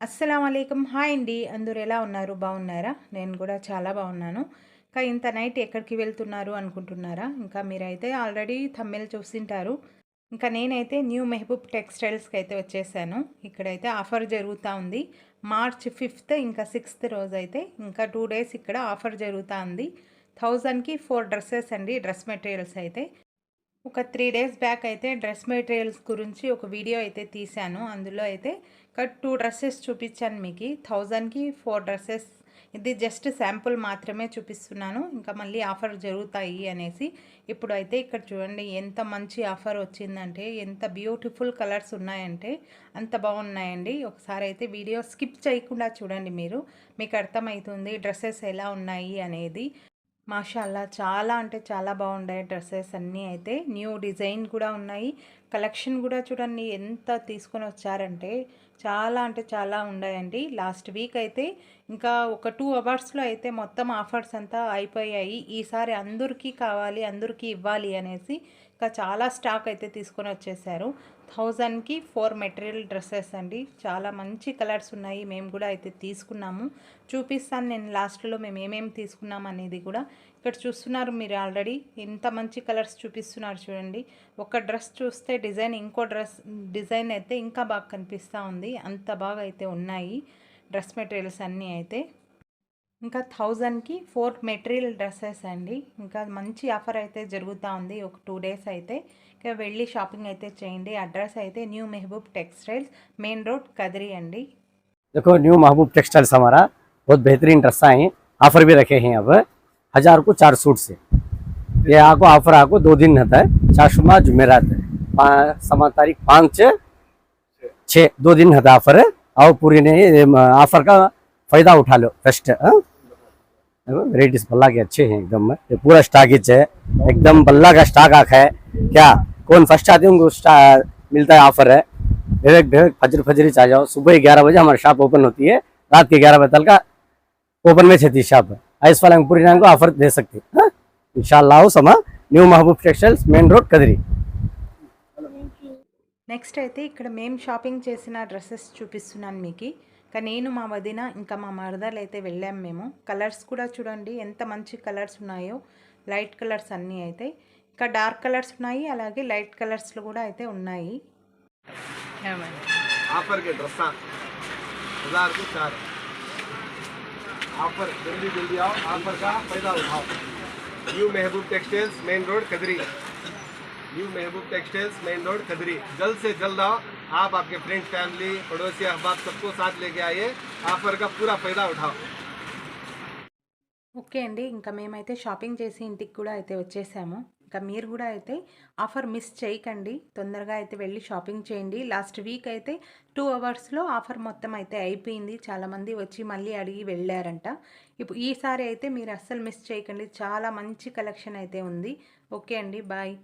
అస్సలామలైకుం. Hi అండి. అందరూ ఎలా ఉన్నారు? బాగున్నారా? నేను కూడా చాలా బాగున్నాను. ఇంకా ఇంత నైట్ ఎక్కడికి వెళ్తున్నారు అనుకుంటున్నారా? ఇంకా మీరైతే ఆల్రెడీ థంబ్‌నెయిల్ చూసింటారు. ఇంకా నేనైతే న్యూ మెహబూబ్ టెక్స్టైల్స్‌కి అయితే వచ్చేసాను. ఇక్కడైతే ఆఫర్ జరుగుతూ ఉంది. మార్చ్ 5థ్ ఇంకా 6థ్ రోజైతే ఇంకా 2 డేస్ ఇక్కడ ఆఫర్ జరుగుతూ ఉంది. 1000కి 4 డ్రెస్సెస్ అండి. డ్రెస్ మెటీరియల్స్ అయితే ఒక 3 డేస్ బ్యాక్ అయితే డ్రెస్ మెటీరియల్స్ గురించి ఒక వీడియో అయితే తీశాను. అందులో అయితే ఒక 2 డ్రెస్సెస్ చూపించాను మీకు. 1000కి 4 డ్రెస్సెస్. ఇది జస్ట్ శాంపుల్ మాత్రమే చూపిస్తున్నాను. ఇంకా మళ్ళీ ఆఫర్ జరుగుతాయి అనేసి. ఇప్పుడు అయితే ఇక్కడ చూడండి ఎంత మంచి ఆఫర్ వచ్చిందంటే, ఎంత బ్యూటిఫుల్ కలర్స్ ఉన్నాయంటే అంత బాగున్నాయండి. ఒకసారి అయితే వీడియో స్కిప్ చేయకుండా చూడండి మీరు. మీకు అర్థమవుతుంది డ్రెస్సెస్ ఎలా ఉన్నాయి అనేది. మాషాల్లా చాలా అంటే చాలా బాగున్నాయి డ్రెస్సెస్ అన్నీ అయితే. న్యూ డిజైన్ కూడా ఉన్నాయి. కలెక్షన్ కూడా చూడండి ఎంత తీసుకొని వచ్చారంటే చాలా అంటే చాలా ఉన్నాయండి. లాస్ట్ వీక్ అయితే ఇంకా ఒక 2 అవర్స్లో అయితే మొత్తం ఆఫర్స్ అంతా అయిపోయాయి. ఈసారి అందరికీ కావాలి, అందరికీ ఇవ్వాలి అనేసి ఇంకా చాలా స్టాక్ అయితే తీసుకొని వచ్చేసారు. 1000కి 4 మెటీరియల్ డ్రెస్సెస్ అండి. చాలా మంచి కలర్స్ ఉన్నాయి. మేము కూడా అయితే తీసుకున్నాము. చూపిస్తాను నేను లాస్ట్లో మేము ఏమేమి తీసుకున్నాం అనేది కూడా. ఇక్కడ చూస్తున్నారు మీరు ఆల్రెడీ ఎంత మంచి కలర్స్ చూపిస్తున్నారు చూడండి. ఒక డ్రెస్ చూస్తే డిజైన్ ఇంకో డిజైన్ అయితే ఇంకా బాగా కనిపిస్తూ ఉంది. అంత బాగా అయితే ఉన్నాయి డ్రెస్ మెటీరియల్స్ అన్నీ అయితే. ఇంకా 1000కి 4 మెటీరియల్ డ్రెస్సెస్ అండి. ఇంకా మంచి ఆఫర్ అయితే జరుగుతూ ఉంది ఒక 2 డేస్ అయితే. ఇక వెళ్ళి షాపింగ్ అయితే చేయండి. అడ్రస్ అయితే new Mehboob textiles, main road Kadiri अंडी। देखो न्यू महबूब टेक्सटाइल्स हमारा बहुत बेहतरीन ड्रेस हैं। ऑफर भी रखे हैं। अब 1000 को 4 सूट से ये आपको ऑफर आपको 2 दिन रहता है। चाशुमा जुमेरात समा तारीख 5 6 2 दिन रहता ऑफर है। और पूरी नहीं ऑफर का फायदा उठा लो। फर्स्ट वेराइटीज बल्ला के अच्छे हैं एकदम। ये पूरा स्टॉक है एकदम बल्ला का स्टॉक आखा है। क्या कौन फर्स्ट आते हैं उनको मिलता है ऑफर है। डायरेक्ट फजरी आ जाओ। सुबह 11 बजे हमारी शॉप ओपन होती है। रात के 11 बजे तक का ओपन में छती शॉप आइस वाले पूरी को ऑफर दे सकते हैं इंशाल्लाह। समा न्यू महबूब textiles main road Kadiri. Next అయితే ఇక్కడ మేము షాపింగ్ చేసిన డ్రెస్సెస్ చూపిస్తున్నాను మీకు. ఇంకా నేను మా వదిన ఇంకా మా మరదలు అయితే వెళ్ళాం మేము. కలర్స్ కూడా చూడండి ఎంత మంచి కలర్స్ ఉన్నాయో. లైట్ కలర్స్ అన్నీ అయితే ఇంకా డార్క్ కలర్స్ ఉన్నాయి, అలాగే లైట్ కలర్స్లో కూడా అయితే ఉన్నాయి. ऑफर के ड्रेस 1000 को 4 ऑफर। जल्दी जल्दी आओ, ऑफर का फायदा उठाओ। न्यू महबूब textiles main road Kadiri. New महबूब टेक्सटाइल्स मेन रोड कदरी। जल्द से जल्द आओ। आप आपके फ्रेंड्स, फैमिली, पड़ोसी, अहबाब सबको साथ लेके आइए। ऑफर का पूरा फायदा उठाओ। ఓకే అండి. ఇంకా మేమైతే షాపింగ్ చేసి ఇంటికి కూడా అయితే వచ్చేసాము. ఇంకా మీరు కూడా అయితే ఆఫర్ మిస్ చేయకండి. తొందరగా అయితే వెళ్ళి షాపింగ్ చేయండి. లాస్ట్ వీక్ అయితే 2 అవర్స్లో ఆఫర్ మొత్తం అయితే అయిపోయింది. చాలామంది వచ్చి మళ్ళీ అడిగి వెళ్ళారంట. ఇప్పుడు ఈసారి అయితే మీరు అస్సలు మిస్ చేయకండి. చాలా మంచి కలెక్షన్ అయితే ఉంది. ఓకే అండి, బాయ్.